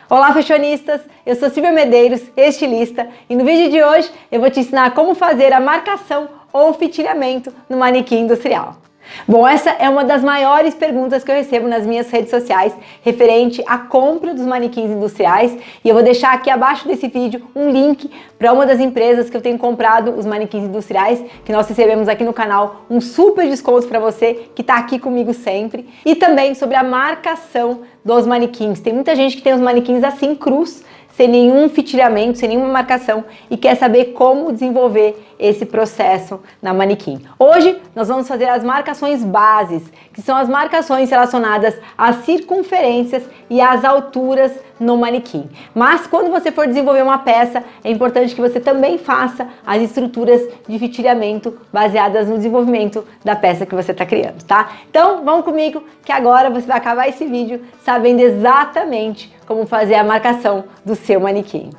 Olá, fashionistas! Eu sou Silvia Medeiros, estilista, e no vídeo de hoje eu vou te ensinar como fazer a marcação ou fitilhamento no manequim industrial. Bom, essa é uma das maiores perguntas que eu recebo nas minhas redes sociais referente à compra dos manequins industriais, e eu vou deixar aqui abaixo desse vídeo um link para uma das empresas que eu tenho comprado os manequins industriais, que nós recebemos aqui no canal um super desconto para você que está aqui comigo sempre, e também sobre a marcação dos manequins. Tem muita gente que tem os manequins assim crus, sem nenhum fitilhamento, sem nenhuma marcação, e quer saber como desenvolver esse processo na manequim. Hoje nós vamos fazer as marcações bases, que são as marcações relacionadas às circunferências e às alturas no manequim. Mas quando você for desenvolver uma peça, é importante que você também faça as estruturas de fitilhamento baseadas no desenvolvimento da peça que você está criando, tá? Então vamos comigo que agora você vai acabar esse vídeo sabendo exatamente como fazer a marcação do seu manequim.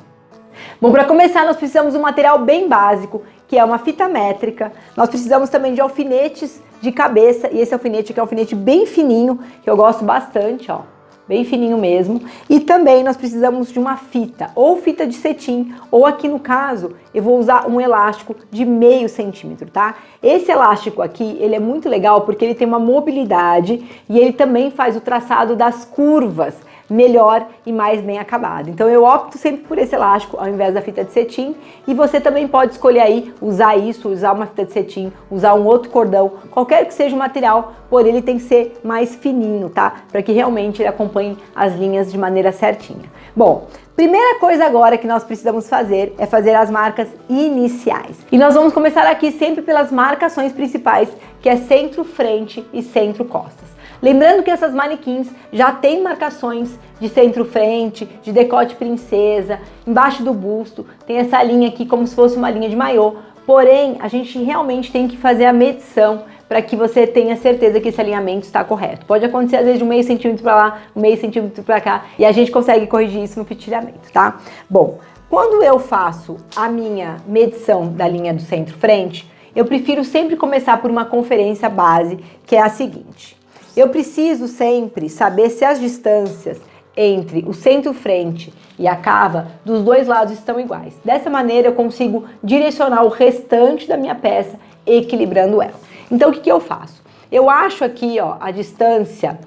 Bom, para começar nós precisamos de um material bem básico, que é uma fita métrica. Nós precisamos também de alfinetes de cabeça, e esse alfinete aqui é um alfinete bem fininho, que eu gosto bastante, ó, bem fininho mesmo. E também nós precisamos de uma fita, ou fita de cetim, ou aqui no caso, eu vou usar um elástico de meio centímetro, tá? Esse elástico aqui, ele é muito legal porque ele tem uma mobilidade e ele também faz o traçado das curvas melhor e mais bem acabado. Então eu opto sempre por esse elástico ao invés da fita de cetim, e você também pode escolher aí usar isso, usar uma fita de cetim, usar um outro cordão, qualquer que seja o material, porém ele tem que ser mais fininho, tá? Para que realmente ele acompanhe as linhas de maneira certinha. Bom, primeira coisa agora que nós precisamos fazer é fazer as marcas iniciais. E nós vamos começar aqui sempre pelas marcações principais, que é centro-frente e centro-costas. Lembrando que essas manequins já têm marcações de centro-frente, de decote princesa, embaixo do busto, tem essa linha aqui como se fosse uma linha de maiô, porém a gente realmente tem que fazer a medição para que você tenha certeza que esse alinhamento está correto. Pode acontecer às vezes de 1/2 centímetro para lá, 1/2 centímetro para cá, e a gente consegue corrigir isso no fitilhamento, tá? Bom, quando eu faço a minha medição da linha do centro-frente, eu prefiro sempre começar por uma conferência base, que é a seguinte. Eu preciso sempre saber se as distâncias entre o centro-frente e a cava dos dois lados estão iguais. Dessa maneira eu consigo direcionar o restante da minha peça, equilibrando ela. Então o que eu faço? Eu acho aqui, ó, a distância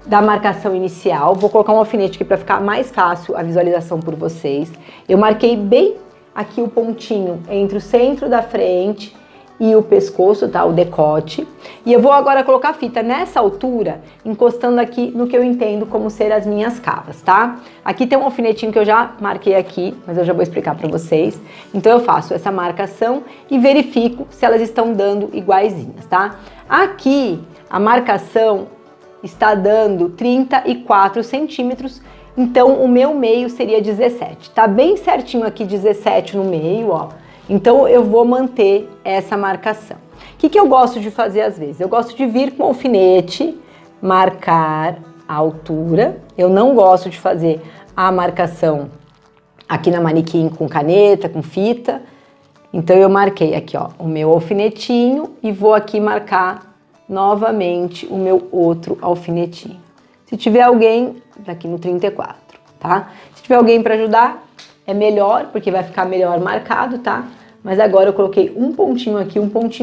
da marcação inicial. Vou colocar um alfinete aqui para ficar mais fácil a visualização por vocês. Eu marquei bem aqui o pontinho entre o centro da frente e o pescoço, tá? O decote. E eu vou agora colocar a fita nessa altura, encostando aqui no que eu entendo como ser as minhas cavas, tá? Aqui tem um alfinetinho que eu já marquei aqui, mas eu já vou explicar para vocês. Então eu faço essa marcação e verifico se elas estão dando iguaizinhas, tá? Aqui a marcação está dando 34 centímetros, então o meu meio seria 17. Tá bem certinho aqui 17 no meio, ó. Então eu vou manter essa marcação. O que eu gosto de fazer às vezes? Eu gosto de vir com o alfinete, marcar a altura. Eu não gosto de fazer a marcação aqui na manequim com caneta, com fita. Então eu marquei aqui, ó, o meu alfinetinho e vou aqui marcar novamente o meu outro alfinetinho. Se tiver alguém, daqui no 34, tá? Se tiver alguém para ajudar, é melhor, porque vai ficar melhor marcado, tá? Mas agora eu coloquei um pontinho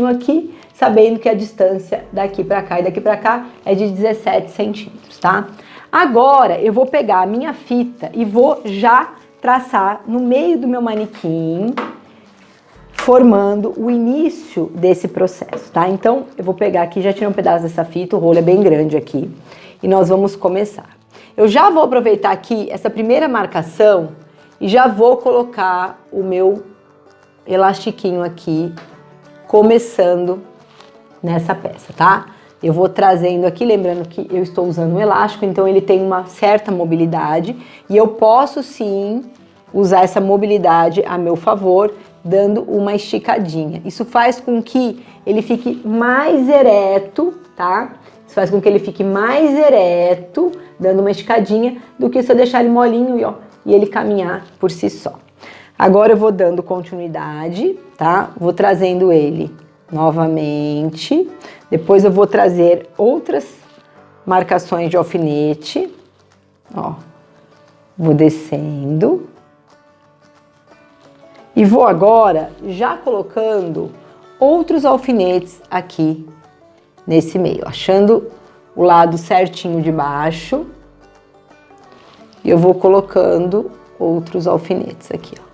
aqui, sabendo que a distância daqui para cá e daqui para cá é de 17 centímetros, tá? Agora eu vou pegar a minha fita e vou já traçar no meio do meu manequim, formando o início desse processo, tá? Então eu vou pegar aqui, já tirei um pedaço dessa fita, o rolo é bem grande aqui, e nós vamos começar. Eu já vou aproveitar aqui essa primeira marcação e já vou colocar o meu elastiquinho aqui, começando nessa peça, tá? Eu vou trazendo aqui, lembrando que eu estou usando um elástico, então ele tem uma certa mobilidade, e eu posso sim usar essa mobilidade a meu favor, dando uma esticadinha. Isso faz com que ele fique mais ereto, tá? Isso faz com que ele fique mais ereto, dando uma esticadinha, do que se eu deixar ele molinho e ele caminhar por si só. Agora eu vou dando continuidade, tá? Vou trazendo ele novamente. Depois eu vou trazer outras marcações de alfinete, ó. Vou descendo. E vou agora já colocando outros alfinetes aqui nesse meio, achando o lado certinho de baixo. E eu vou colocando outros alfinetes aqui, ó.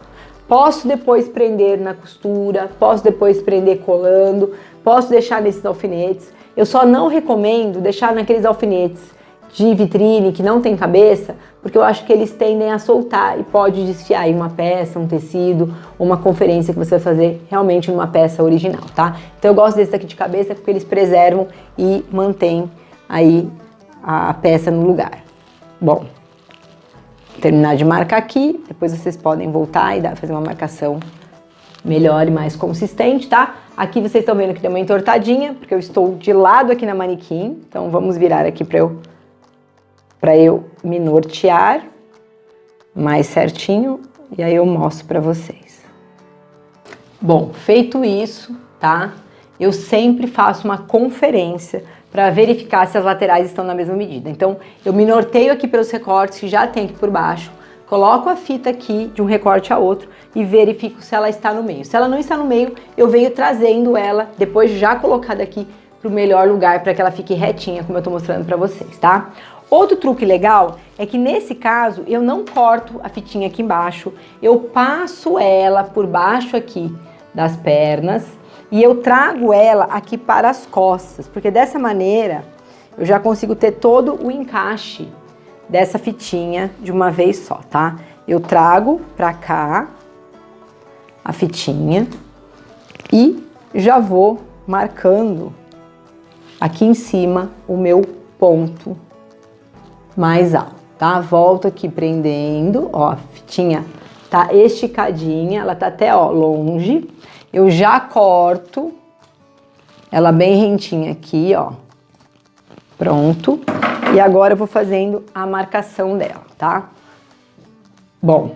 Posso depois prender na costura, posso depois prender colando, posso deixar nesses alfinetes. Eu só não recomendo deixar naqueles alfinetes de vitrine que não tem cabeça, porque eu acho que eles tendem a soltar e pode desfiar aí uma peça, um tecido, uma conferência que você vai fazer realmente numa peça original, tá? Então eu gosto desse daqui de cabeça porque eles preservam e mantêm aí a peça no lugar. Bom, terminar de marcar aqui, depois vocês podem voltar e fazer uma marcação melhor e mais consistente, tá? Aqui vocês estão vendo que deu uma entortadinha, porque eu estou de lado aqui na manequim, então vamos virar aqui para eu me nortear mais certinho e aí eu mostro para vocês. Bom, feito isso, tá? Eu sempre faço uma conferência para verificar se as laterais estão na mesma medida. Então, eu me norteio aqui pelos recortes que já tem aqui por baixo, coloco a fita aqui de um recorte a outro e verifico se ela está no meio. Se ela não está no meio, eu venho trazendo ela, depois já colocada aqui, para o melhor lugar para que ela fique retinha, como eu estou mostrando para vocês, tá? Outro truque legal é que nesse caso eu não corto a fitinha aqui embaixo, eu passo ela por baixo aqui das pernas e eu trago ela aqui para as costas, porque dessa maneira eu já consigo ter todo o encaixe dessa fitinha de uma vez só, tá? Eu trago pra cá a fitinha e já vou marcando aqui em cima o meu ponto mais alto, tá? Volto aqui prendendo, ó, a fitinha tá esticadinha, ela tá até, ó, longe. Eu já corto ela bem rentinha aqui, ó. Pronto. E agora eu vou fazendo a marcação dela, tá? Bom,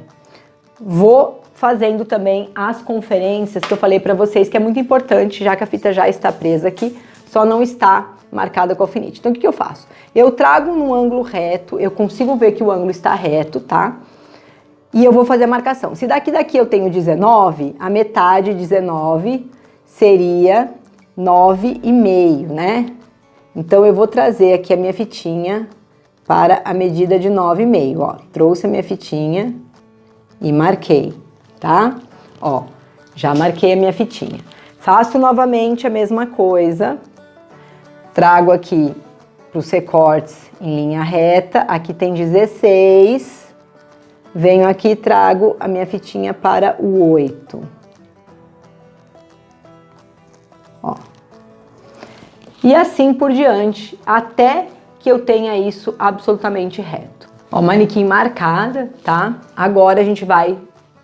vou fazendo também as conferências que eu falei pra vocês, que é muito importante, já que a fita já está presa aqui, só não está marcada com alfinete. Então, o que eu faço? Eu trago num ângulo reto, eu consigo ver que o ângulo está reto, tá? E eu vou fazer a marcação. Se daqui eu tenho 19, a metade de 19 seria 9,5, né? Então, eu vou trazer aqui a minha fitinha para a medida de 9,5, ó. Trouxe a minha fitinha e marquei, tá? Ó, já marquei a minha fitinha. Faço novamente a mesma coisa. Trago aqui para os recortes em linha reta. Aqui tem 16. Venho aqui e trago a minha fitinha para o 8. Ó. E assim por diante, até que eu tenha isso absolutamente reto. Ó, manequim marcada, tá? Agora a gente vai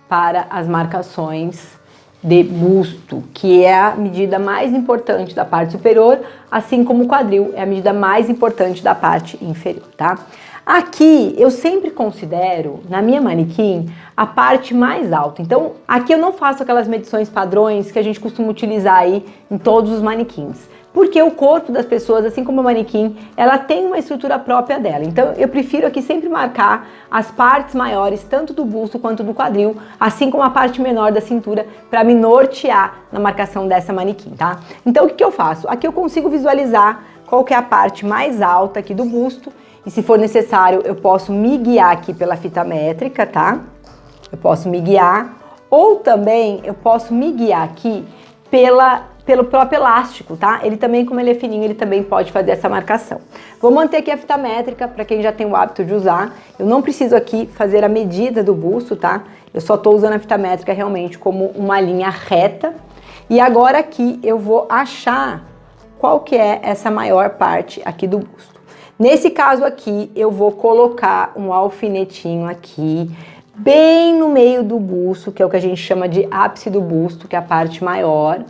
para as marcações de busto, que é a medida mais importante da parte superior, assim como o quadril é a medida mais importante da parte inferior, tá? Aqui eu sempre considero, na minha manequim, a parte mais alta. Então, aqui eu não faço aquelas medições padrões que a gente costuma utilizar aí em todos os manequins. Porque o corpo das pessoas, assim como o manequim, ela tem uma estrutura própria dela. Então, eu prefiro aqui sempre marcar as partes maiores, tanto do busto quanto do quadril, assim como a parte menor da cintura, para me nortear na marcação dessa manequim, tá? Então, o que eu faço? Aqui eu consigo visualizar qual que é a parte mais alta aqui do busto, e se for necessário, eu posso me guiar aqui pela fita métrica, tá? Eu posso me guiar, ou também eu posso me guiar aqui pelo próprio elástico, tá? Ele também, como ele é fininho, ele também pode fazer essa marcação. Vou manter aqui a fita métrica, para quem já tem o hábito de usar. Eu não preciso aqui fazer a medida do busto, tá? Eu só tô usando a fita métrica realmente como uma linha reta. E agora aqui eu vou achar qual que é essa maior parte aqui do busto. Nesse caso aqui, eu vou colocar um alfinetinho aqui, bem no meio do busto, que é o que a gente chama de ápice do busto, que é a parte maior.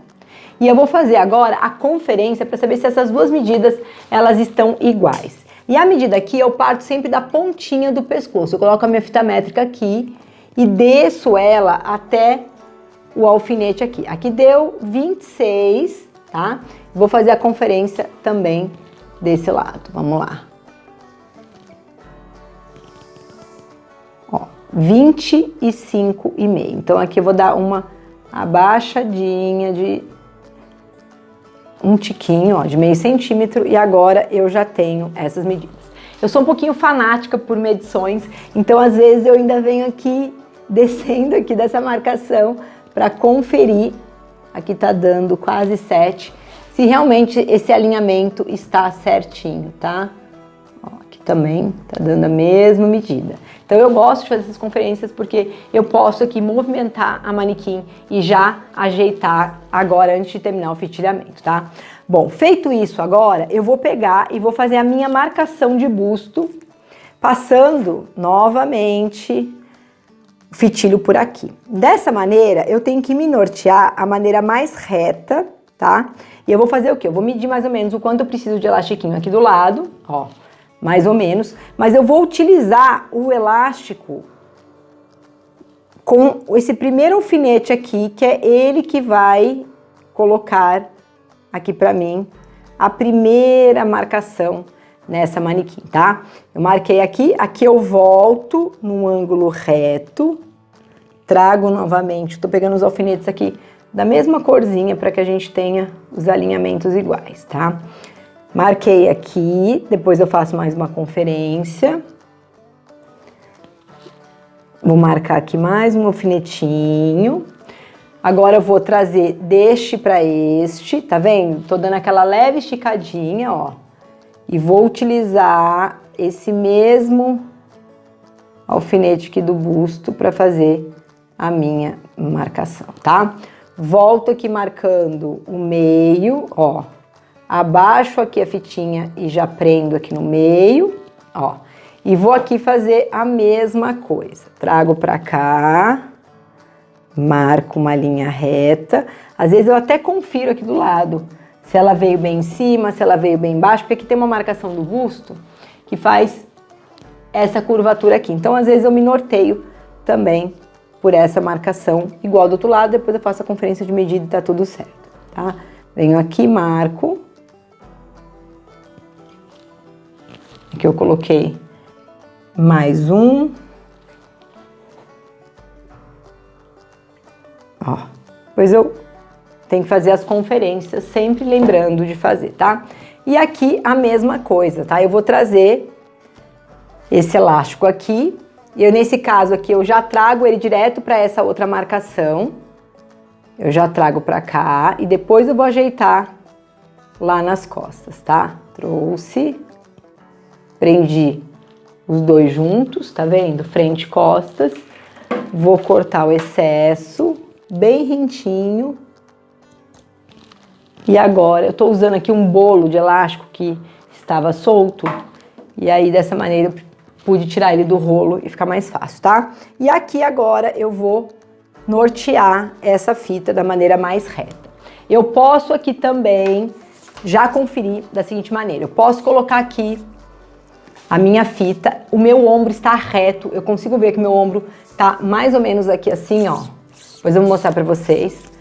E eu vou fazer agora a conferência para saber se essas duas medidas, elas estão iguais. E a medida aqui, eu parto sempre da pontinha do pescoço. Eu coloco a minha fita métrica aqui e desço ela até o alfinete aqui. Aqui deu 26, tá? Vou fazer a conferência também desse lado. Vamos lá. 25,5. Então aqui eu vou dar uma abaixadinha de um tiquinho, ó, de meio centímetro, e agora eu já tenho essas medidas. Eu sou um pouquinho fanática por medições, então às vezes eu ainda venho aqui, descendo aqui dessa marcação, para conferir, aqui tá dando quase 7, se realmente esse alinhamento está certinho, tá? Ó, aqui também tá dando a mesma medida. Então eu gosto de fazer essas conferências porque eu posso aqui movimentar a manequim e já ajeitar agora antes de terminar o fitilhamento, tá? Bom, feito isso agora, eu vou pegar e vou fazer a minha marcação de busto, passando novamente o fitilho por aqui. Dessa maneira, eu tenho que me nortear a maneira mais reta, tá? E eu vou fazer o quê? Eu vou medir mais ou menos o quanto eu preciso de elastiquinho aqui do lado, ó, mais ou menos, mas eu vou utilizar o elástico com esse primeiro alfinete aqui, que é ele que vai colocar aqui pra mim a primeira marcação nessa manequim, tá? Eu marquei aqui, aqui eu volto num ângulo reto, trago novamente, tô pegando os alfinetes aqui da mesma corzinha para que a gente tenha os alinhamentos iguais, tá? Marquei aqui, depois eu faço mais uma conferência. Vou marcar aqui mais um alfinetinho. Agora eu vou trazer deste para este, tá vendo? Tô dando aquela leve esticadinha, ó. E vou utilizar esse mesmo alfinete aqui do busto para fazer a minha marcação, tá? Volto aqui marcando o meio, ó. Abaixo aqui a fitinha e já prendo aqui no meio, ó. E vou aqui fazer a mesma coisa. Trago pra cá, marco uma linha reta. Às vezes eu até confiro aqui do lado se ela veio bem em cima, se ela veio bem embaixo, porque aqui tem uma marcação do busto que faz essa curvatura aqui. Então, às vezes eu me norteio também por essa marcação igual do outro lado, depois eu faço a conferência de medida e tá tudo certo, tá? Venho aqui, marco. Aqui eu coloquei mais um. Ó, depois eu tenho que fazer as conferências, sempre lembrando de fazer, tá? E aqui a mesma coisa, tá? Eu vou trazer esse elástico aqui, e eu, nesse caso aqui, eu já trago ele direto para essa outra marcação. Eu já trago para cá, e depois eu vou ajeitar lá nas costas, tá? Trouxe, prendi os dois juntos, tá vendo? Frente e costas. Vou cortar o excesso, bem rentinho. E agora, eu tô usando aqui um bolo de elástico que estava solto. E aí, dessa maneira, eu pude tirar ele do rolo e ficar mais fácil, tá? E aqui agora eu vou nortear essa fita da maneira mais reta. Eu posso aqui também já conferir da seguinte maneira. Eu posso colocar aqui a minha fita, o meu ombro está reto, eu consigo ver que meu ombro tá mais ou menos aqui assim, ó. Depois eu vou mostrar pra vocês.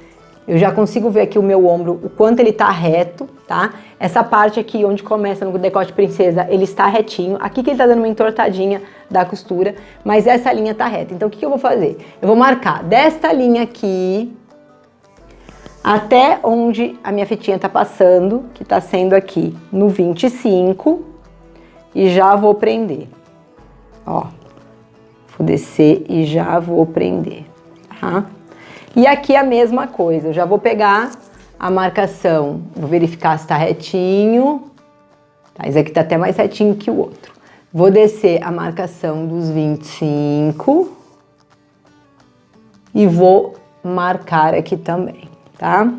Eu já consigo ver aqui o meu ombro, o quanto ele tá reto, tá? Essa parte aqui, onde começa no decote princesa, ele está retinho. Aqui que ele tá dando uma entortadinha da costura, mas essa linha tá reta. Então, o que que eu vou fazer? Eu vou marcar desta linha aqui até onde a minha fitinha tá passando, que tá sendo aqui no 25, e já vou prender. Ó, vou descer e já vou prender, tá? E aqui a mesma coisa, eu já vou pegar a marcação, vou verificar se tá retinho, tá? Esse aqui tá até mais retinho que o outro. Vou descer a marcação dos 25 e vou marcar aqui também, tá?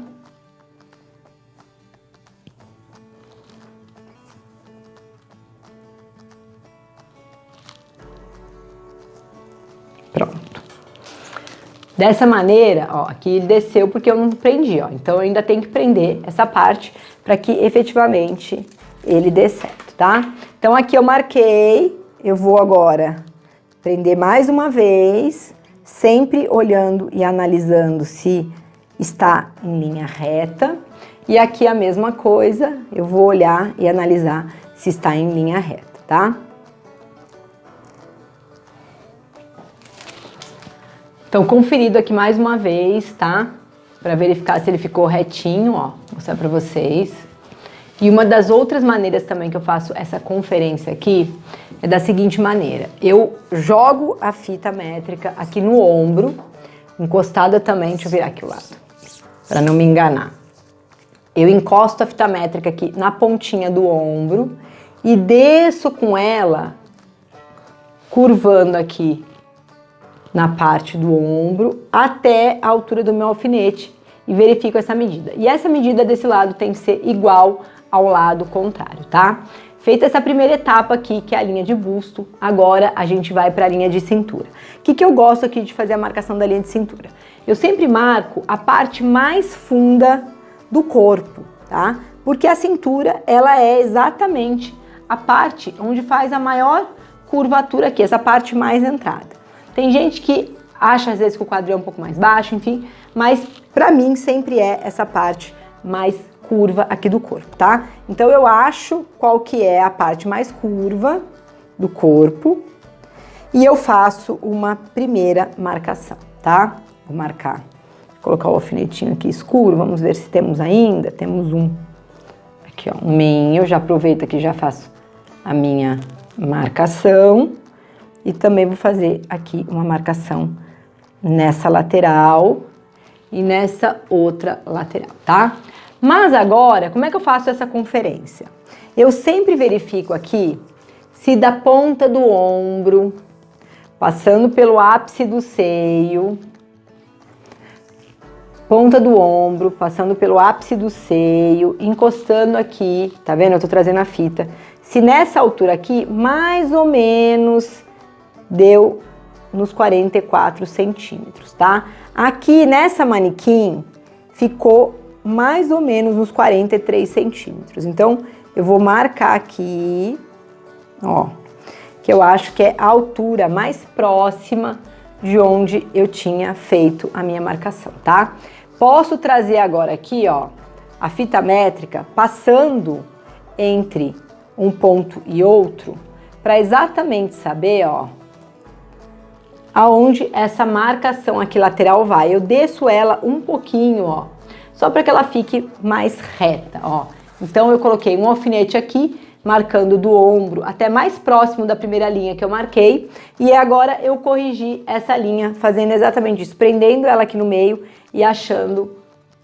Pronto. Dessa maneira, ó, aqui ele desceu porque eu não prendi, ó. Então eu ainda tenho que prender essa parte para que efetivamente ele dê certo, tá? Então aqui eu marquei, eu vou agora prender mais uma vez, sempre olhando e analisando se está em linha reta. E aqui a mesma coisa, eu vou olhar e analisar se está em linha reta, tá? Então, conferido aqui mais uma vez, tá? Para verificar se ele ficou retinho, ó, vou mostrar para vocês. E uma das outras maneiras também que eu faço essa conferência aqui é da seguinte maneira. Eu jogo a fita métrica aqui no ombro, encostada também, deixa eu virar aqui o lado, para não me enganar. Eu encosto a fita métrica aqui na pontinha do ombro e desço com ela, curvando aqui na parte do ombro até a altura do meu alfinete e verifico essa medida. E essa medida desse lado tem que ser igual ao lado contrário, tá? Feita essa primeira etapa aqui, que é a linha de busto, agora a gente vai para a linha de cintura. O que eu gosto aqui de fazer a marcação da linha de cintura? Eu sempre marco a parte mais funda do corpo, tá? Porque a cintura, ela é exatamente a parte onde faz a maior curvatura aqui, essa parte mais entrada. Tem gente que acha às vezes que o quadril é um pouco mais baixo, enfim, mas pra mim sempre é essa parte mais curva aqui do corpo, tá? Então eu acho qual que é a parte mais curva do corpo e eu faço uma primeira marcação, tá? Vou marcar, colocar o alfinetinho aqui escuro, vamos ver se temos ainda, temos um, aqui ó, um meinho, eu já aproveito aqui, já faço a minha marcação. E também vou fazer aqui uma marcação nessa lateral e nessa outra lateral, tá? Mas agora, como é que eu faço essa conferência? Eu sempre verifico aqui se da ponta do ombro, passando pelo ápice do seio, ponta do ombro, passando pelo ápice do seio, encostando aqui, tá vendo? Eu tô trazendo a fita. Se nessa altura aqui, mais ou menos deu nos 44 centímetros, tá? Aqui nessa manequim ficou mais ou menos nos 43 centímetros. Então, eu vou marcar aqui, ó, que eu acho que é a altura mais próxima de onde eu tinha feito a minha marcação, tá? Posso trazer agora aqui, ó, a fita métrica passando entre um ponto e outro, para exatamente saber, ó, aonde essa marcação aqui lateral vai. Eu desço ela um pouquinho, ó, só para que ela fique mais reta, ó. Então eu coloquei um alfinete aqui, marcando do ombro até mais próximo da primeira linha que eu marquei, e agora eu corrigi essa linha, fazendo exatamente isso, prendendo ela aqui no meio e achando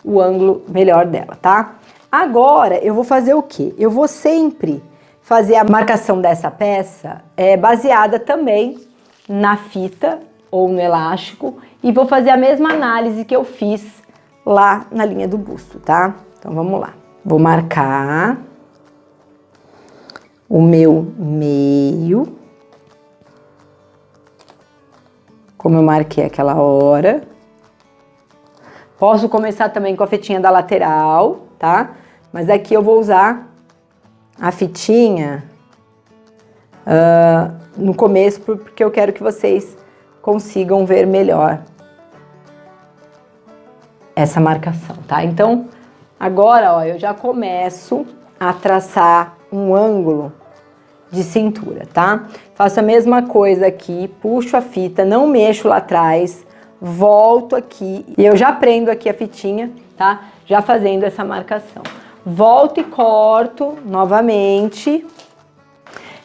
o ângulo melhor dela, tá? Agora eu vou fazer o quê? Eu vou sempre fazer a marcação dessa peça baseada também na fita ou no elástico e vou fazer a mesma análise que eu fiz lá na linha do busto, tá? Então vamos lá. Vou marcar o meu meio, como eu marquei aquela hora. Posso começar também com a fitinha da lateral, tá? Mas aqui eu vou usar a fitinha no começo, porque eu quero que vocês consigam ver melhor essa marcação, tá? Então, agora, ó, eu já começo a traçar um ângulo de cintura, tá? Faço a mesma coisa aqui, puxo a fita, não mexo lá atrás, volto aqui e eu já prendo aqui a fitinha, tá? Já fazendo essa marcação. Volto e corto novamente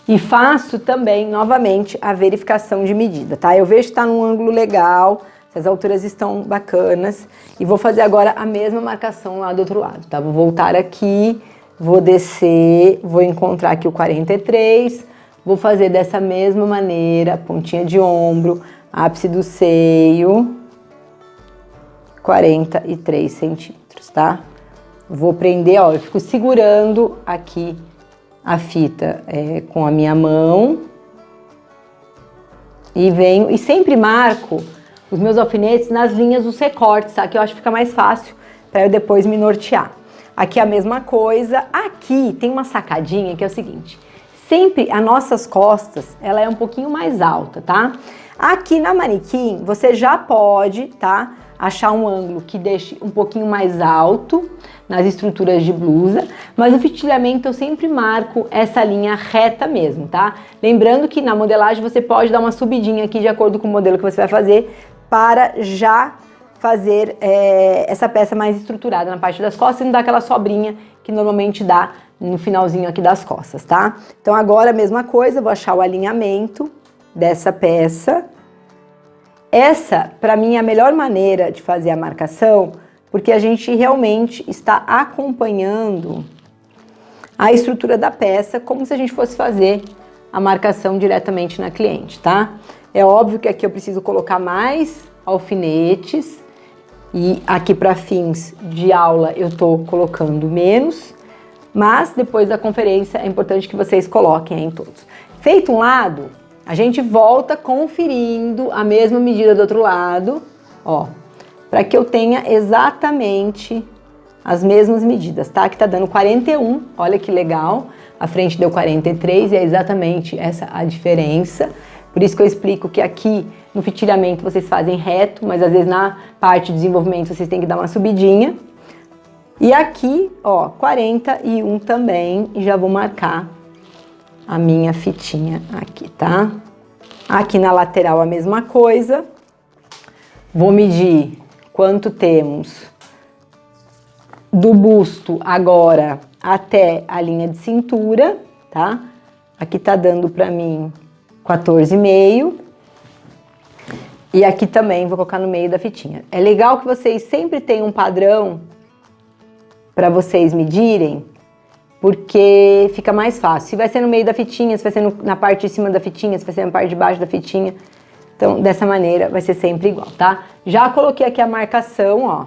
e faço também novamente a verificação de medida, tá? Eu vejo que tá num ângulo legal, se as alturas estão bacanas e vou fazer agora a mesma marcação lá do outro lado, tá? Vou voltar aqui, vou descer, vou encontrar aqui o 43, vou fazer dessa mesma maneira, pontinha de ombro, ápice do seio, 43 centímetros, tá? Vou prender, ó, eu fico segurando aqui a fita com a minha mão e venho, e sempre marco os meus alfinetes nas linhas dos recortes, tá? Que eu acho que fica mais fácil para eu depois me nortear. Aqui a mesma coisa, aqui tem uma sacadinha que é o seguinte, sempre as nossas costas, ela é um pouquinho mais alta, tá? Aqui na manequim, você já pode, tá? Achar um ângulo que deixe um pouquinho mais alto nas estruturas de blusa, mas o fitilhamento eu sempre marco essa linha reta mesmo, tá? Lembrando que na modelagem você pode dar uma subidinha aqui de acordo com o modelo que você vai fazer para já fazer essa peça mais estruturada na parte das costas e não dar aquela sobrinha que normalmente dá no finalzinho aqui das costas, tá? Então agora a mesma coisa, vou achar o alinhamento dessa peça. Essa, para mim, é a melhor maneira de fazer a marcação, porque a gente realmente está acompanhando a estrutura da peça, como se a gente fosse fazer a marcação diretamente na cliente, tá? É óbvio que aqui eu preciso colocar mais alfinetes, e aqui para fins de aula eu tô colocando menos, mas depois da conferência é importante que vocês coloquem aí em todos. Feito um lado, a gente volta conferindo a mesma medida do outro lado, ó, para que eu tenha exatamente as mesmas medidas, tá? Que tá dando 41, olha que legal, a frente deu 43 e é exatamente essa a diferença. Por isso que eu explico que aqui no fitilhamento vocês fazem reto, mas às vezes na parte de desenvolvimento vocês têm que dar uma subidinha. E aqui, ó, 41 também, e já vou marcar a minha fitinha aqui, tá? Aqui na lateral a mesma coisa. Vou medir quanto temos do busto agora até a linha de cintura, tá? Aqui tá dando pra mim 14,5. E aqui também vou colocar no meio da fitinha. É legal que vocês sempre tenham um padrão para vocês medirem, porque fica mais fácil. Se vai ser no meio da fitinha, se vai ser na parte de cima da fitinha, se vai ser na parte de baixo da fitinha. Então, dessa maneira, vai ser sempre igual, tá? Já coloquei aqui a marcação, ó,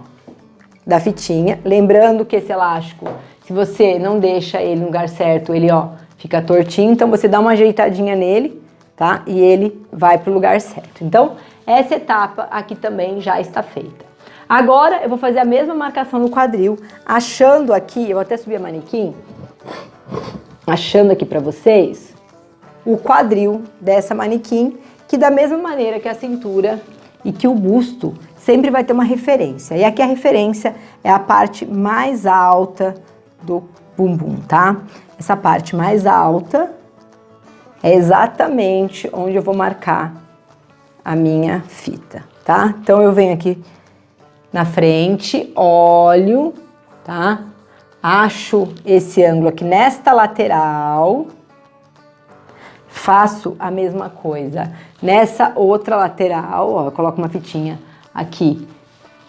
da fitinha. Lembrando que esse elástico, se você não deixa ele no lugar certo, ele, ó, fica tortinho. Então, você dá uma ajeitadinha nele, tá? E ele vai pro lugar certo. Então, essa etapa aqui também já está feita. Agora, eu vou fazer a mesma marcação no quadril, achando aqui, eu vou até subir a manequim, achando aqui pra vocês o quadril dessa manequim, que da mesma maneira que a cintura e que o busto sempre vai ter uma referência. E aqui a referência é a parte mais alta do bumbum, tá? Essa parte mais alta é exatamente onde eu vou marcar a minha fita, tá? Então eu venho aqui na frente, olho, tá? Acho esse ângulo aqui nesta lateral, faço a mesma coisa nessa outra lateral, ó, eu coloco uma fitinha aqui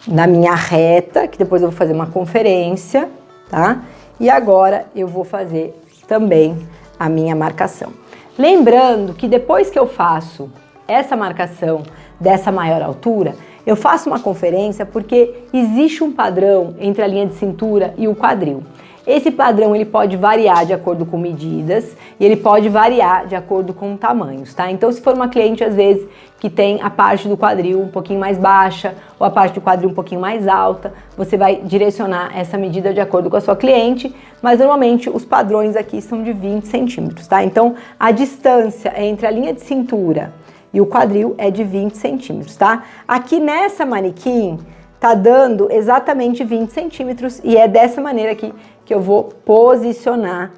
na minha reta, que depois eu vou fazer uma conferência, tá? E agora eu vou fazer também a minha marcação. Lembrando que depois que eu faço essa marcação dessa maior altura, eu faço uma conferência porque existe um padrão entre a linha de cintura e o quadril. Esse padrão ele pode variar de acordo com medidas e ele pode variar de acordo com tamanhos, tá? Então, se for uma cliente, às vezes, que tem a parte do quadril um pouquinho mais baixa ou a parte do quadril um pouquinho mais alta, você vai direcionar essa medida de acordo com a sua cliente, mas normalmente os padrões aqui são de 20 centímetros, tá? Então, a distância entre a linha de cintura e o quadril é de 20 centímetros, tá? Aqui nessa manequim tá dando exatamente 20 centímetros e é dessa maneira aqui que eu vou posicionar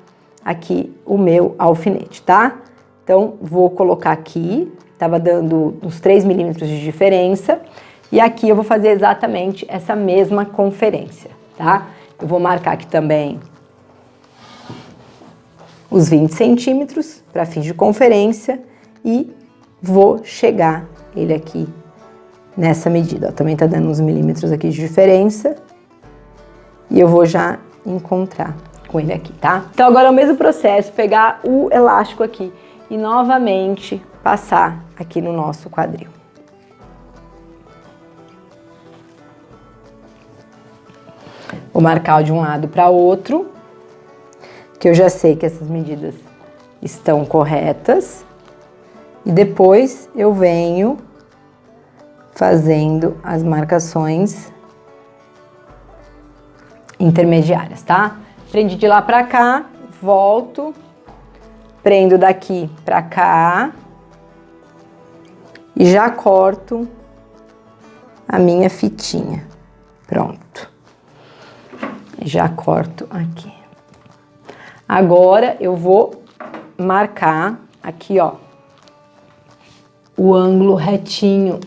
aqui o meu alfinete, tá? Então, vou colocar aqui, tava dando uns 3 milímetros de diferença, e aqui eu vou fazer exatamente essa mesma conferência, tá? Eu vou marcar aqui também os 20 centímetros para fins de conferência e vou chegar ele aqui nessa medida, ó, também tá dando uns milímetros aqui de diferença e eu vou já encontrar com ele aqui, tá? Então agora é o mesmo processo, pegar o elástico aqui e novamente passar aqui no nosso quadril. Vou marcar de um lado para outro, que eu já sei que essas medidas estão corretas. E depois eu venho fazendo as marcações intermediárias, tá? Prendi de lá pra cá, volto, prendo daqui pra cá e já corto a minha fitinha. Pronto. Já corto aqui. Agora eu vou marcar aqui, ó, o ângulo retinho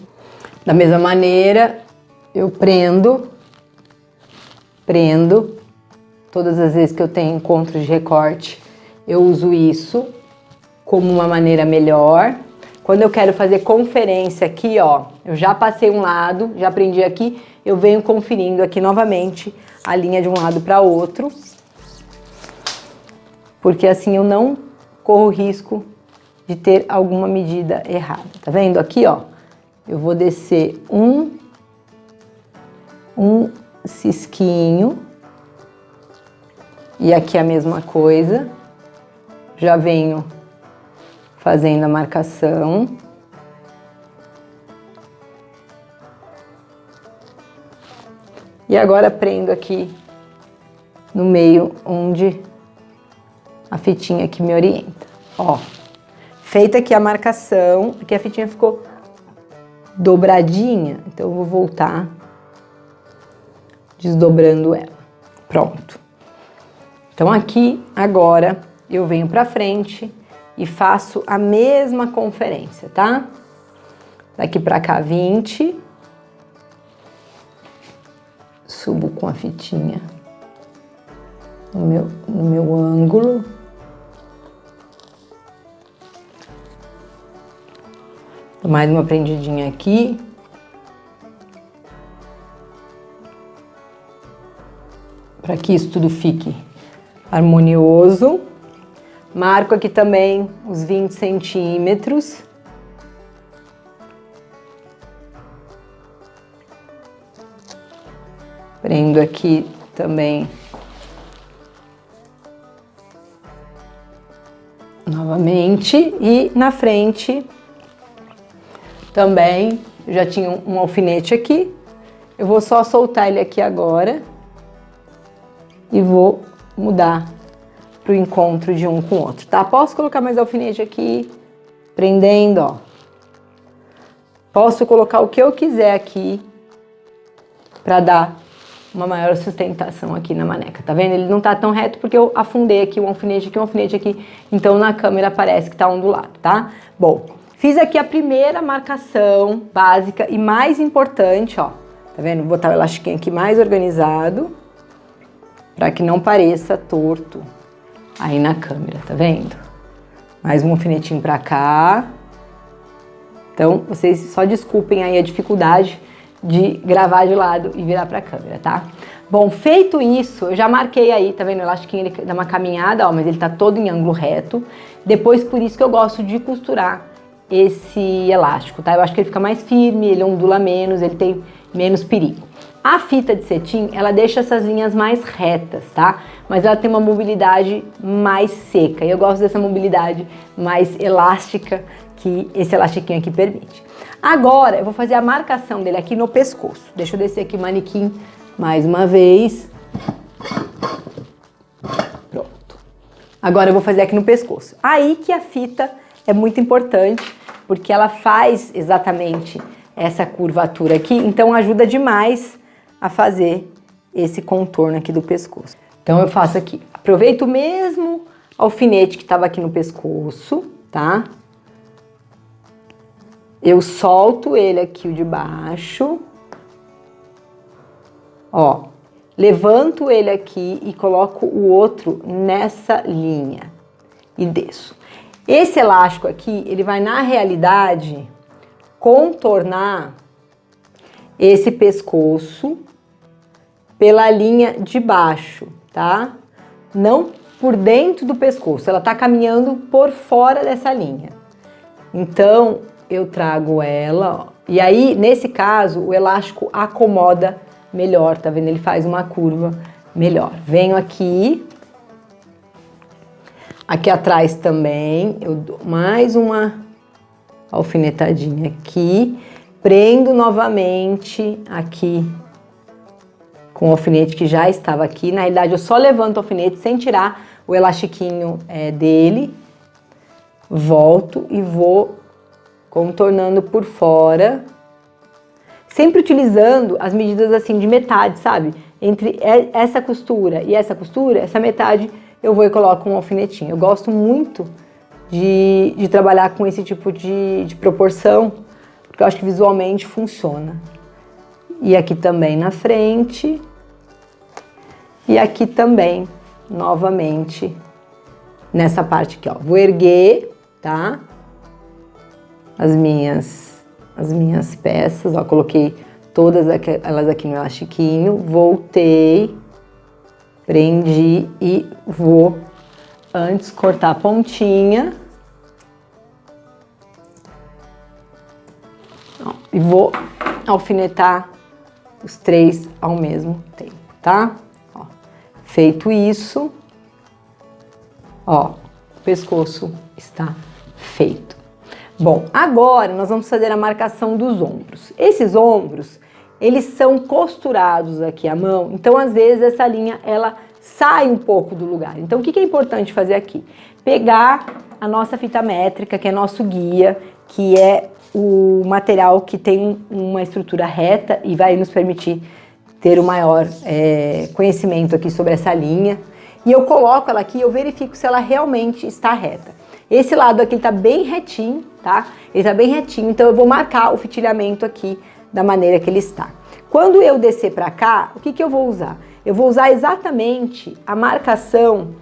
Da mesma maneira, eu prendo todas as vezes que eu tenho encontros de recorte, eu uso isso como uma maneira melhor. Quando eu quero fazer conferência aqui, ó, eu já passei um lado, já prendi aqui, eu venho conferindo aqui novamente a linha de um lado para outro, porque assim eu não corro risco de ter alguma medida errada. Tá vendo aqui, ó? Eu vou descer um cisquinho e aqui a mesma coisa. Já venho fazendo a marcação. E agora prendo aqui no meio onde a fitinha aqui me orienta. Ó, feita aqui a marcação, aqui a fitinha ficou dobradinha, então eu vou voltar desdobrando ela. Pronto. Então aqui agora eu venho pra frente e faço a mesma conferência, tá? Daqui pra cá 20. Subo com a fitinha no meu ângulo. Dou mais uma prendidinha aqui. Para que isso tudo fique harmonioso. Marco aqui também os 20 centímetros. Prendo aqui também novamente e na frente também já tinha um alfinete aqui. Eu vou só soltar ele aqui agora e vou mudar para o encontro de um com o outro, tá? Posso colocar mais alfinete aqui, prendendo, ó. Posso colocar o que eu quiser aqui para dar uma maior sustentação aqui na maneca, tá vendo? Ele não tá tão reto porque eu afundei aqui um alfinete aqui, então na câmera parece que tá ondulado, tá? Bom, fiz aqui a primeira marcação básica e mais importante, ó, tá vendo? Vou botar o elastiquinho aqui mais organizado, para que não pareça torto aí na câmera, tá vendo? Mais um alfinetinho pra cá. Então, vocês só desculpem aí a dificuldade de gravar de lado e virar pra câmera, tá? Bom, feito isso, eu já marquei aí, tá vendo? O elastiquinho, ele dá uma caminhada, ó, mas ele tá todo em ângulo reto. Depois, por isso que eu gosto de costurar esse elástico, tá? Eu acho que ele fica mais firme, ele ondula menos, ele tem menos perigo. A fita de cetim, ela deixa essas linhas mais retas, tá? Mas ela tem uma mobilidade mais seca. E eu gosto dessa mobilidade mais elástica que esse elastiquinho aqui permite. Agora, eu vou fazer a marcação dele aqui no pescoço. Deixa eu descer aqui o manequim mais uma vez. Pronto. Agora eu vou fazer aqui no pescoço. Aí que a fita é muito importante, porque ela faz exatamente essa curvatura aqui, então ajuda demais a fazer esse contorno aqui do pescoço. Então eu faço aqui, aproveito o mesmo alfinete que estava aqui no pescoço, tá? Eu solto ele aqui, o de baixo, ó, levanto ele aqui e coloco o outro nessa linha e desço. Esse elástico aqui, ele vai na realidade contornar esse pescoço pela linha de baixo, tá? Não por dentro do pescoço, ela tá caminhando por fora dessa linha. Então, eu trago ela, ó, e aí, nesse caso, o elástico acomoda melhor, tá vendo? Ele faz uma curva melhor. Venho aqui atrás também, eu dou mais uma alfinetadinha aqui, prendo novamente aqui com o alfinete que já estava aqui. Na realidade, eu só levanto o alfinete sem tirar o elastiquinho dele. Volto e vou contornando por fora. Sempre utilizando as medidas assim de metade, sabe? Entre essa costura e essa metade, eu vou e coloco um alfinetinho. Eu gosto muito de trabalhar com esse tipo de proporção, porque eu acho que visualmente funciona. E aqui também na frente. E aqui também, novamente, nessa parte aqui, ó. Vou erguer, tá? As minhas peças, ó. Coloquei todas elas aqui no elastiquinho. Voltei, prendi e vou, antes, cortar a pontinha. Ó, e vou alfinetar os 3 ao mesmo tempo, tá? Feito isso, ó, o pescoço está feito. Bom, agora nós vamos fazer a marcação dos ombros. Esses ombros, eles são costurados aqui à mão, então às vezes essa linha, ela sai um pouco do lugar. Então o que é importante fazer aqui? Pegar a nossa fita métrica, que é nosso guia, que é o material que tem uma estrutura reta e vai nos permitir ter o maior conhecimento aqui sobre essa linha. E eu coloco ela aqui e eu verifico se ela realmente está reta. Esse lado aqui está bem retinho, tá? Ele está bem retinho, então eu vou marcar o fitilhamento aqui da maneira que ele está. Quando eu descer para cá, o que eu vou usar? Eu vou usar exatamente a marcação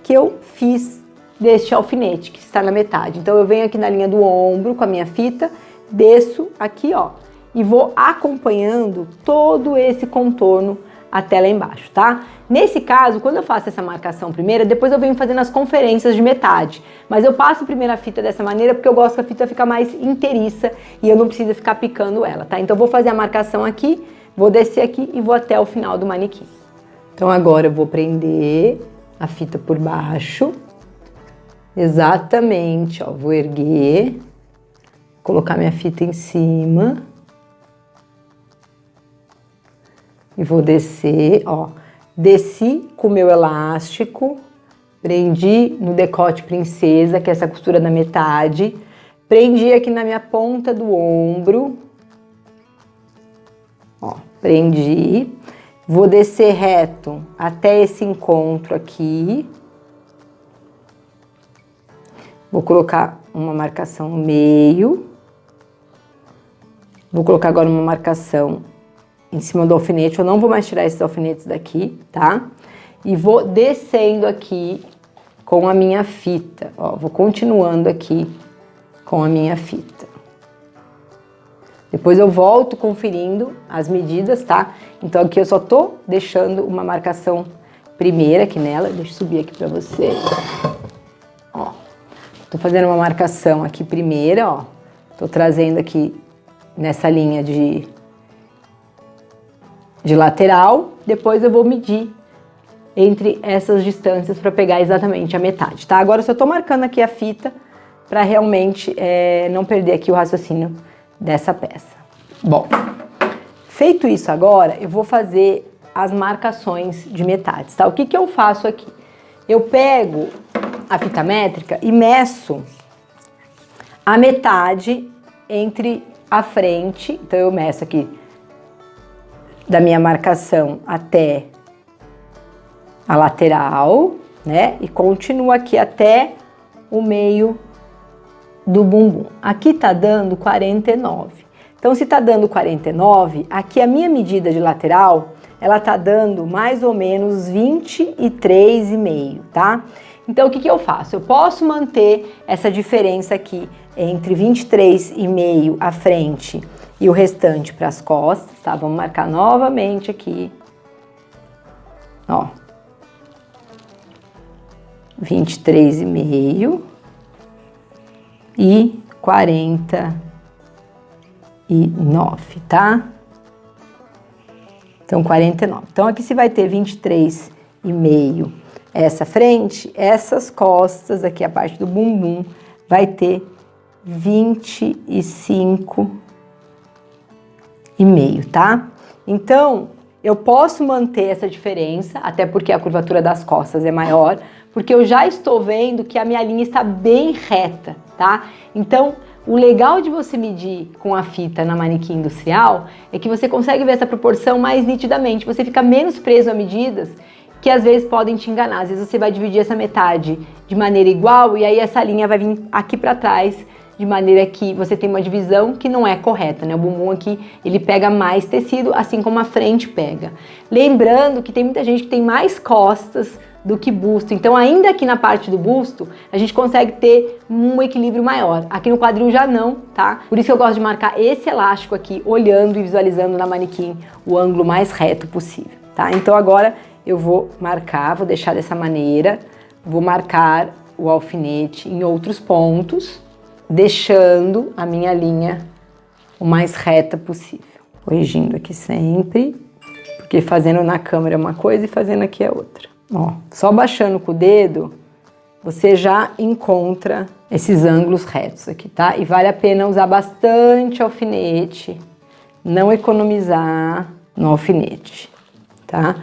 que eu fiz deste alfinete, que está na metade. Então eu venho aqui na linha do ombro com a minha fita, desço aqui, ó, e vou acompanhando todo esse contorno até lá embaixo, tá? Nesse caso, quando eu faço essa marcação primeira, depois eu venho fazendo as conferências de metade. Mas eu passo primeiro a fita dessa maneira porque eu gosto que a fita fica mais inteiriça e eu não preciso ficar picando ela, tá? Então eu vou fazer a marcação aqui, vou descer aqui e vou até o final do manequim. Então agora eu vou prender a fita por baixo. Exatamente, ó, vou erguer, colocar minha fita em cima. E vou descer, ó, desci com o meu elástico, prendi no decote princesa, que é essa costura da metade, prendi aqui na minha ponta do ombro, ó, prendi, vou descer reto até esse encontro aqui, vou colocar uma marcação no meio, vou colocar agora uma marcação em cima do alfinete, eu não vou mais tirar esses alfinetes daqui, tá? E vou descendo aqui com a minha fita, ó, vou continuando aqui com a minha fita. Depois eu volto conferindo as medidas, tá? Então aqui eu só tô deixando uma marcação primeira aqui nela, deixa eu subir aqui pra você. Ó, tô fazendo uma marcação aqui primeira, ó, tô trazendo aqui nessa linha de lateral, depois eu vou medir entre essas distâncias para pegar exatamente a metade, tá? Agora eu só tô marcando aqui a fita para realmente não perder aqui o raciocínio dessa peça. Bom, feito isso agora, eu vou fazer as marcações de metades, tá? O que eu faço aqui? Eu pego a fita métrica e meço a metade entre a frente, então eu meço aqui da minha marcação até a lateral, né? E continuo aqui até o meio do bumbum. Aqui tá dando 49. Então, se tá dando 49, aqui a minha medida de lateral, ela tá dando mais ou menos 23,5, tá? Então, o que eu faço? Eu posso manter essa diferença aqui entre 23,5 à frente e o restante para as costas, tá? Vamos marcar novamente aqui, ó, 23,5 e 49, tá? Então, 49. Então, aqui você vai ter 23,5 essa frente, essas costas, aqui a parte do bumbum, vai ter 25,5, tá? Então, eu posso manter essa diferença, até porque a curvatura das costas é maior, porque eu já estou vendo que a minha linha está bem reta, tá? Então, o legal de você medir com a fita na manequim industrial é que você consegue ver essa proporção mais nitidamente, você fica menos preso a medidas que às vezes podem te enganar. Às vezes você vai dividir essa metade de maneira igual e aí essa linha vai vir aqui para trás de maneira que você tem uma divisão que não é correta, né? O bumbum aqui, ele pega mais tecido, assim como a frente pega. Lembrando que tem muita gente que tem mais costas do que busto, então ainda aqui na parte do busto, a gente consegue ter um equilíbrio maior. Aqui no quadril já não, tá? Por isso que eu gosto de marcar esse elástico aqui, olhando e visualizando na manequim o ângulo mais reto possível, tá? Então agora eu vou marcar, vou deixar dessa maneira, vou marcar o alfinete em outros pontos, deixando a minha linha o mais reta possível. Corrigindo aqui sempre, porque fazendo na câmera é uma coisa e fazendo aqui é outra. Ó, só baixando com o dedo, você já encontra esses ângulos retos aqui, tá? E vale a pena usar bastante alfinete, não economizar no alfinete, tá?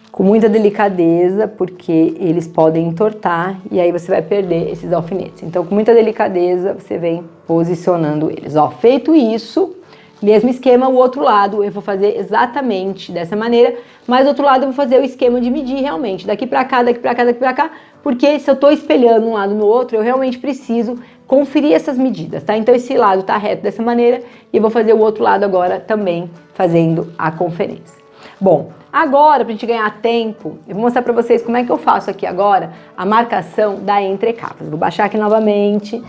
Com muita delicadeza, porque eles podem entortar e aí você vai perder esses alfinetes. Então, com muita delicadeza, você vem posicionando eles. Ó, feito isso, mesmo esquema, o outro lado eu vou fazer exatamente dessa maneira, mas do outro lado eu vou fazer o esquema de medir realmente, daqui pra cá, daqui pra cá, daqui pra cá, porque se eu tô espelhando um lado no outro, eu realmente preciso conferir essas medidas, tá? Então esse lado tá reto dessa maneira e eu vou fazer o outro lado agora também fazendo a conferência. Bom, agora pra gente ganhar tempo, eu vou mostrar pra vocês como é que eu faço aqui agora a marcação da entrecapas. Vou baixar aqui novamente.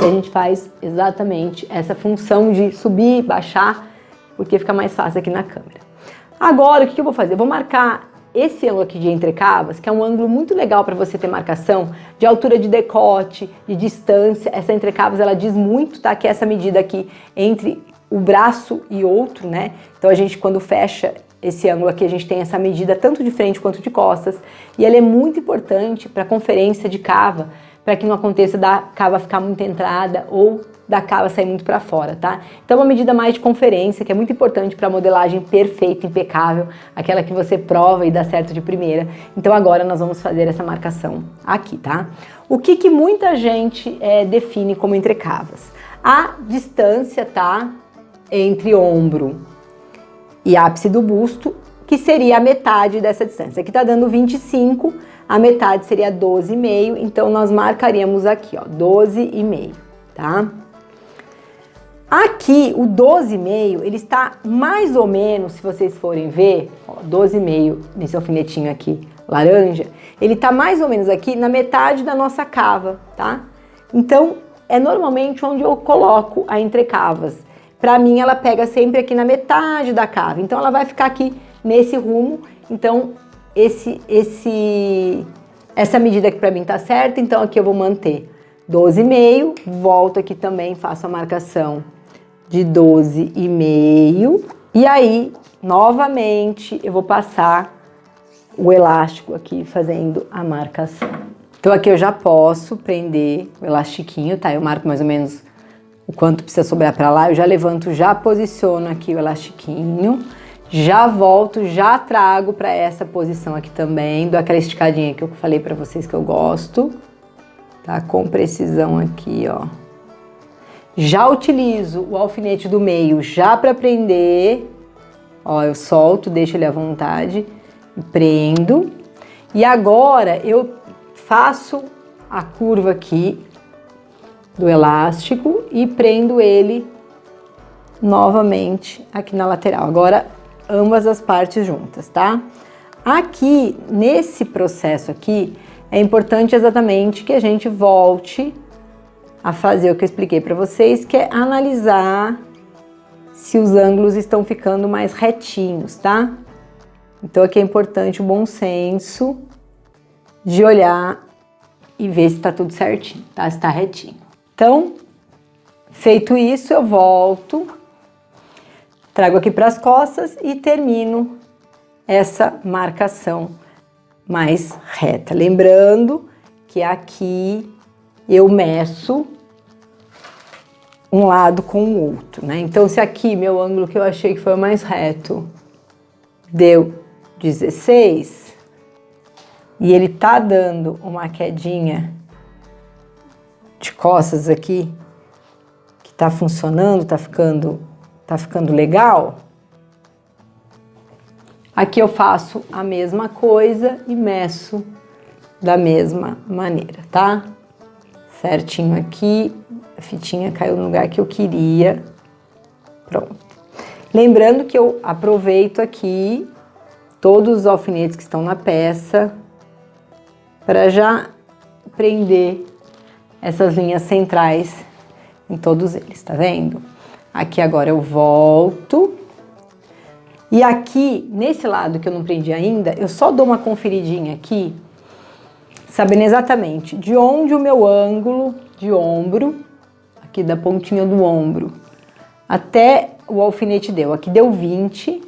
E a gente faz exatamente essa função de subir, baixar, porque fica mais fácil aqui na câmera. Agora, o que eu vou fazer? Eu vou marcar esse ângulo aqui de entrecavas, que é um ângulo muito legal para você ter marcação de altura de decote, de distância. Essa entrecavas, ela diz muito, tá? Que é essa medida aqui entre o braço e outro, né? Então, a gente, quando fecha esse ângulo aqui, a gente tem essa medida tanto de frente quanto de costas. E ela é muito importante para conferência de cava, para que não aconteça da cava ficar muito entrada ou da cava sair muito para fora, tá? Então, uma medida mais de conferência, que é muito importante para modelagem perfeita, impecável, aquela que você prova e dá certo de primeira. Então, agora nós vamos fazer essa marcação aqui, tá? O que muita gente define como entrecavas? A distância, tá? Entre ombro e ápice do busto, que seria a metade dessa distância. Aqui tá dando 25, a metade seria 12,5, então nós marcaríamos aqui, ó, 12,5, tá? Aqui, o 12,5, ele está mais ou menos, se vocês forem ver, ó, 12,5 nesse alfinetinho aqui, laranja, ele tá mais ou menos aqui na metade da nossa cava, tá? Então, é normalmente onde eu coloco a entrecavas. Pra mim, ela pega sempre aqui na metade da cava, então ela vai ficar aqui nesse rumo, então essa medida aqui pra mim tá certa, então aqui eu vou manter 12,5, volto aqui também, faço a marcação de 12,5 e aí, novamente, eu vou passar o elástico aqui fazendo a marcação. Então aqui eu já posso prender o elastiquinho, tá? Eu marco mais ou menos o quanto precisa sobrar pra lá, eu já levanto, já posiciono aqui o elastiquinho, já volto, já trago para essa posição aqui também, dou aquela esticadinha que eu falei para vocês que eu gosto, tá? Com precisão aqui, ó. Já utilizo o alfinete do meio já para prender, ó, eu solto, deixo ele à vontade, prendo. E agora eu faço a curva aqui do elástico e prendo ele novamente aqui na lateral. Agora, ambas as partes juntas, tá? Aqui, nesse processo aqui, é importante exatamente que a gente volte a fazer o que eu expliquei para vocês, que é analisar se os ângulos estão ficando mais retinhos, tá? Então, aqui é importante o bom senso de olhar e ver se tá tudo certinho, tá? Se tá retinho. Então, feito isso, eu volto, trago aqui para as costas e termino essa marcação mais reta. Lembrando que aqui eu meço um lado com o outro, né? Então, se aqui meu ângulo que eu achei que foi o mais reto deu 16 e ele tá dando uma quedinha de costas aqui que tá funcionando, tá ficando legal, aqui eu faço a mesma coisa e meço da mesma maneira, tá? Certinho aqui, A fitinha caiu no lugar que eu queria. Pronto. Lembrando que eu aproveito aqui todos os alfinetes que estão na peça para já prender essas linhas centrais em todos eles, tá vendo? Aqui agora eu volto. E aqui, nesse lado que eu não prendi ainda, eu só dou uma conferidinha aqui, sabendo exatamente de onde o meu ângulo de ombro, aqui da pontinha do ombro, até o alfinete deu. Aqui deu 20,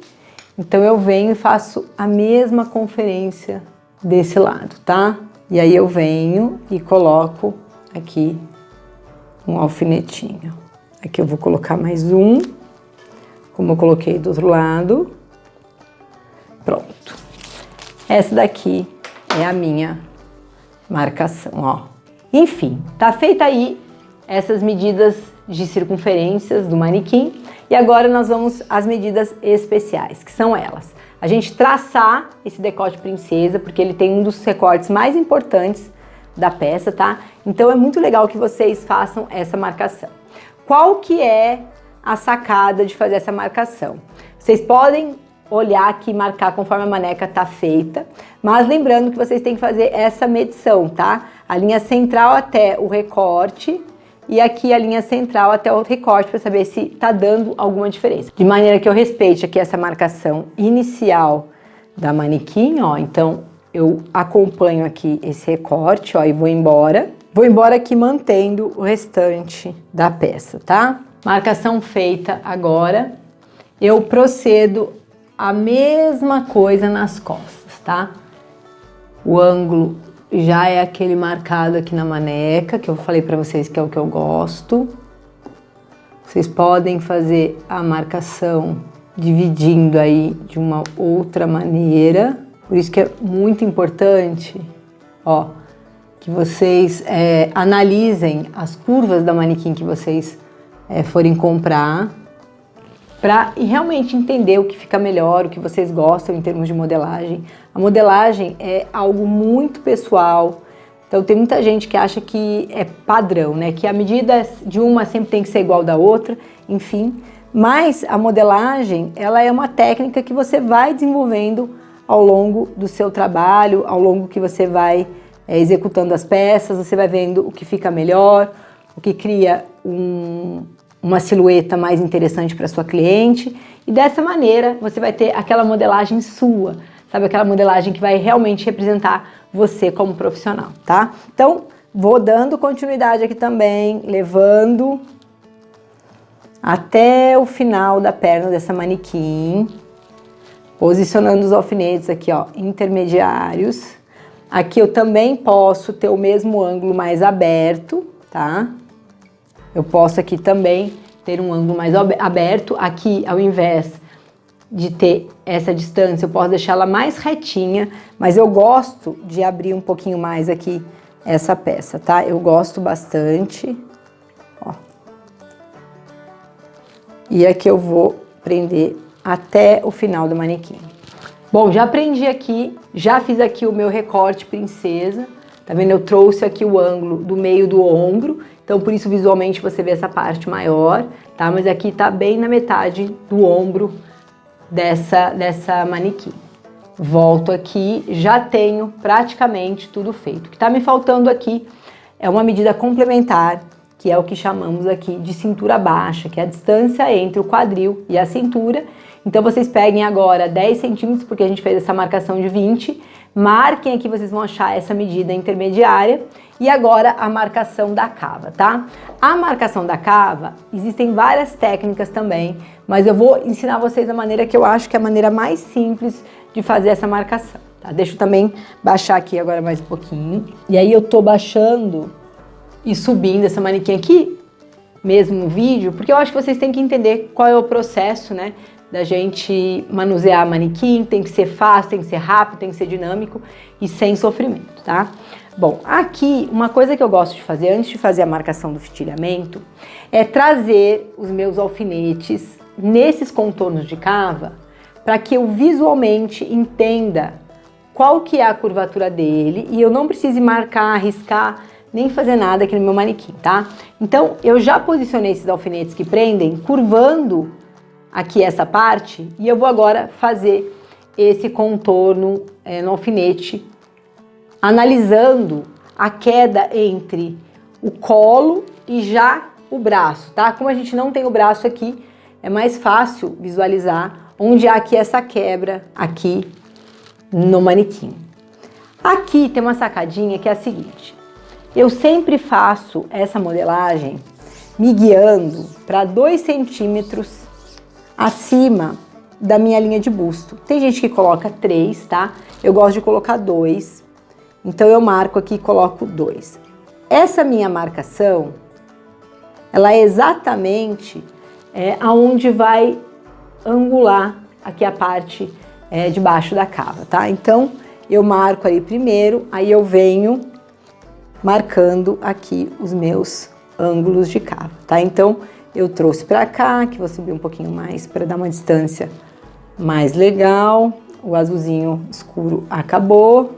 então eu venho e faço a mesma conferência desse lado, tá? E aí eu venho e coloco aqui um alfinetinho. Aqui eu vou colocar mais um, como eu coloquei do outro lado. Pronto. Essa daqui é a minha marcação, ó. Enfim, tá feita aí essas medidas de circunferências do manequim. E agora nós vamos às medidas especiais, que são elas. A gente traçar esse decote princesa, porque ele tem um dos recortes mais importantes da peça, tá? Então é muito legal que vocês façam essa marcação. Qual que é a sacada de fazer essa marcação? Vocês podem olhar aqui e marcar conforme a maneca tá feita, mas lembrando que vocês têm que fazer essa medição, tá? A linha central até o recorte e aqui a linha central até o recorte para saber se tá dando alguma diferença. De maneira que eu respeite aqui essa marcação inicial da manequim, ó. Então eu acompanho aqui esse recorte, ó, e vou embora. Vou embora aqui mantendo o restante da peça, tá? Marcação feita agora, eu procedo a mesma coisa nas costas, tá? O ângulo já é aquele marcado aqui na maneca, que eu falei pra vocês que é o que eu gosto. Vocês podem fazer a marcação dividindo aí de uma outra maneira. Por isso que é muito importante, ó, que vocês analisem as curvas da manequim que vocês forem comprar, para realmente entender o que fica melhor, o que vocês gostam em termos de modelagem. A modelagem é algo muito pessoal, então tem muita gente que acha que é padrão, né? Que a medida de uma sempre tem que ser igual da outra, enfim. Mas a modelagem, ela é uma técnica que você vai desenvolvendo ao longo do seu trabalho, ao longo que você vai executando as peças, você vai vendo o que fica melhor, o que cria uma silhueta mais interessante para sua cliente, e dessa maneira você vai ter aquela modelagem sua, sabe? Aquela modelagem que vai realmente representar você como profissional, tá? Então, vou dando continuidade aqui também, levando até o final da perna dessa manequim, posicionando os alfinetes aqui, ó, intermediários. Aqui eu também posso ter o mesmo ângulo mais aberto, tá? Eu posso aqui também ter um ângulo mais aberto. Aqui, ao invés de ter essa distância, eu posso deixar ela mais retinha, mas eu gosto de abrir um pouquinho mais aqui essa peça, tá? Eu gosto bastante, ó. E aqui eu vou prender até o final do manequim. Bom, já prendi aqui, já fiz aqui o meu recorte princesa, tá vendo? Eu trouxe aqui o ângulo do meio do ombro, então por isso visualmente você vê essa parte maior, tá? Mas aqui tá bem na metade do ombro dessa manequim. Volto aqui, já tenho praticamente tudo feito. O que tá me faltando aqui é uma medida complementar, que é o que chamamos aqui de cintura baixa, que é a distância entre o quadril e a cintura. Então vocês peguem agora 10 centímetros, porque a gente fez essa marcação de 20, marquem aqui, vocês vão achar essa medida intermediária, e agora a marcação da cava, tá? A marcação da cava, existem várias técnicas também, mas eu vou ensinar vocês a maneira que eu acho que é a maneira mais simples de fazer essa marcação, tá? Deixa eu também baixar aqui agora mais um pouquinho, e aí eu tô baixando e subindo essa manequim aqui, mesmo no vídeo, porque eu acho que vocês têm que entender qual é o processo, né, da gente manusear a manequim. Tem que ser fácil, tem que ser rápido, tem que ser dinâmico e sem sofrimento, tá? Bom, aqui uma coisa que eu gosto de fazer antes de fazer a marcação do fitilhamento é trazer os meus alfinetes nesses contornos de cava para que eu visualmente entenda qual que é a curvatura dele e eu não precise marcar, riscar nem fazer nada aqui no meu manequim, tá? Então, eu já posicionei esses alfinetes que prendem, curvando aqui essa parte, e eu vou agora fazer esse contorno no alfinete, analisando a queda entre o colo e já o braço, tá? Como a gente não tem o braço aqui, é mais fácil visualizar onde há aqui essa quebra aqui no manequim. Aqui tem uma sacadinha que é a seguinte: eu sempre faço essa modelagem me guiando para 2 centímetros acima da minha linha de busto. Tem gente que coloca 3, tá? Eu gosto de colocar 2, então eu marco aqui e coloco 2. Essa minha marcação, ela é exatamente aonde vai angular aqui a parte de baixo da cava, tá? Então, eu marco ali primeiro, aí eu venho marcando aqui os meus ângulos de cava, tá? Então, eu trouxe pra cá, que vou subir um pouquinho mais para dar uma distância mais legal. O azulzinho escuro acabou.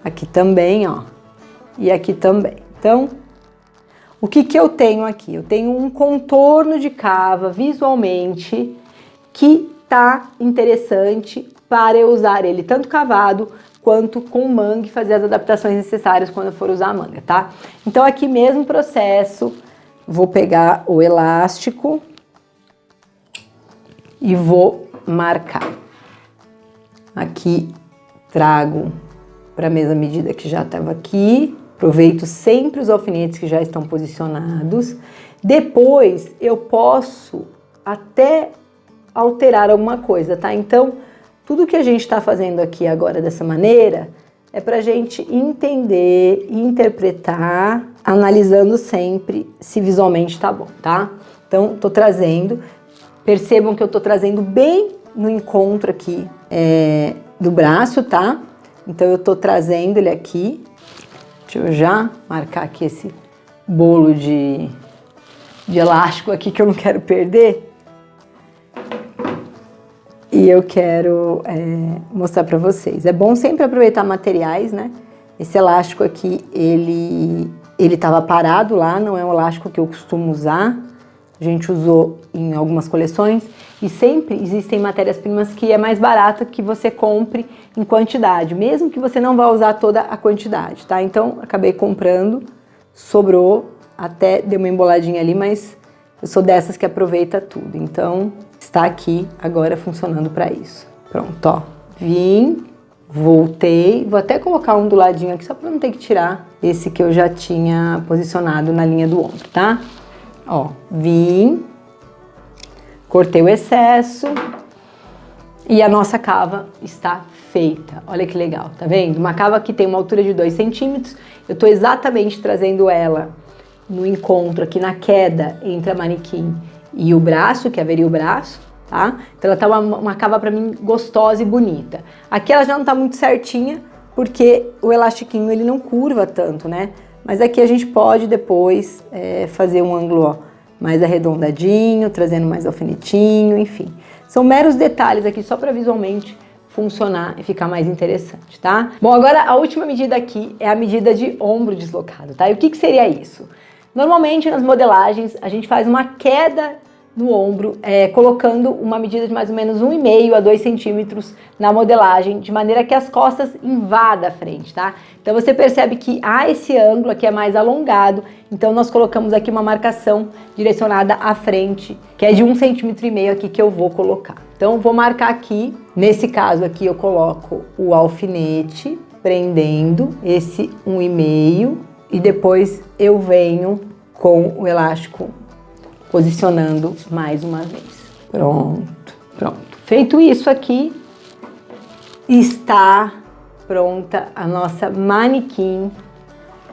Aqui também, ó. E aqui também. Então, o que que eu tenho aqui? Eu tenho um contorno de cava visualmente que tá interessante para eu usar ele tanto cavado quanto com manga e fazer as adaptações necessárias quando eu for usar a manga, tá? Então aqui mesmo processo, vou pegar o elástico e vou marcar. Aqui trago para a mesma medida que já estava aqui. Aproveito sempre os alfinetes que já estão posicionados. Depois eu posso até alterar alguma coisa, tá? Então, tudo que a gente está fazendo aqui agora dessa maneira é para a gente entender e interpretar, analisando sempre se visualmente tá bom, tá? Então, tô trazendo, percebam que eu tô trazendo bem no encontro aqui do braço, tá? Então, eu tô trazendo ele aqui. Deixa eu já marcar aqui esse bolo de elástico aqui que eu não quero perder. E eu quero mostrar para vocês. É bom sempre aproveitar materiais, né? Esse elástico aqui, ele tava parado lá, não é um elástico que eu costumo usar. A gente usou em algumas coleções. E sempre existem matérias-primas que é mais barato que você compre em quantidade, mesmo que você não vá usar toda a quantidade, tá? Então, acabei comprando, sobrou, até deu uma emboladinha ali, mas eu sou dessas que aproveita tudo. Então, está aqui agora funcionando para isso. Pronto, ó. Vim, voltei, vou até colocar um do ladinho aqui, só para não ter que tirar esse que eu já tinha posicionado na linha do ombro, tá? Ó, vim, cortei o excesso e a nossa cava está feita. Olha que legal, tá vendo? Uma cava que tem uma altura de 2 centímetros, eu tô exatamente trazendo ela no encontro aqui na queda entre a manequim e o braço, que haveria o braço, tá? Então ela tá uma cava pra mim gostosa e bonita. Aqui ela já não tá muito certinha, porque o elastiquinho ele não curva tanto, né? Mas aqui a gente pode depois fazer um ângulo, ó, mais arredondadinho, trazendo mais alfinetinho, enfim. São meros detalhes aqui só para visualmente funcionar e ficar mais interessante, tá? Bom, agora a última medida aqui é a medida de ombro deslocado, tá? E o que que seria isso? Normalmente nas modelagens a gente faz uma queda no ombro, colocando uma medida de mais ou menos 1,5 a 2 centímetros na modelagem, de maneira que as costas invadam a frente, tá? Então você percebe que esse ângulo aqui é mais alongado, então nós colocamos aqui uma marcação direcionada à frente, que é de 1,5 centímetro aqui que eu vou colocar. Então vou marcar aqui, nesse caso aqui eu coloco o alfinete, prendendo esse 1,5 e depois eu venho com o elástico posicionando mais uma vez. Pronto, pronto. Feito isso aqui, está pronta a nossa manequim,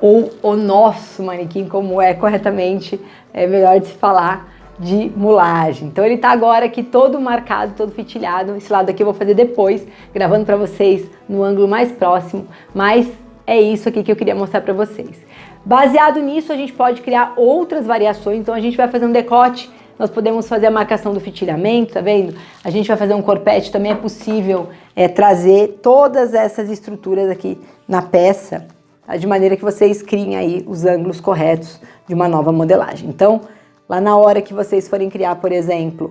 ou o nosso manequim, como é corretamente, é melhor de se falar, de mulagem. Então ele tá agora aqui todo marcado, todo fitilhado. Esse lado aqui eu vou fazer depois, gravando para vocês no ângulo mais próximo, mas é isso aqui que eu queria mostrar para vocês. Baseado nisso, a gente pode criar outras variações. Então a gente vai fazer um decote, nós podemos fazer a marcação do fitilhamento, tá vendo? A gente vai fazer um corpete, também é possível trazer todas essas estruturas aqui na peça tá? De maneira que vocês criem aí os ângulos corretos de uma nova modelagem. Então, lá na hora que vocês forem criar, por exemplo,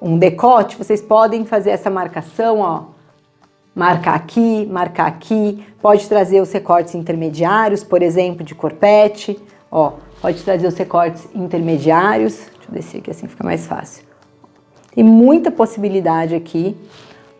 um decote, vocês podem fazer essa marcação, ó, marcar aqui, pode trazer os recortes intermediários, por exemplo, de corpete, ó, pode trazer os recortes intermediários, deixa eu descer aqui assim fica mais fácil. Tem muita possibilidade aqui,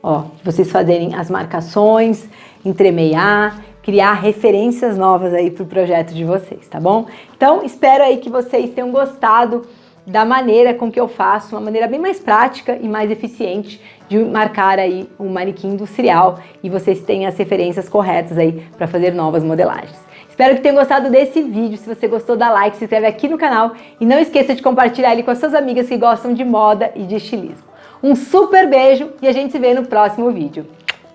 ó, de vocês fazerem as marcações, entremeiar, criar referências novas aí para o projeto de vocês, tá bom? Então, espero aí que vocês tenham gostado da maneira com que eu faço, uma maneira bem mais prática e mais eficiente de marcar aí um manequim industrial e vocês tenham as referências corretas aí para fazer novas modelagens. Espero que tenham gostado desse vídeo. Se você gostou, dá like, se inscreve aqui no canal e não esqueça de compartilhar ele com as suas amigas que gostam de moda e de estilismo. Um super beijo e a gente se vê no próximo vídeo.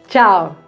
Tchau!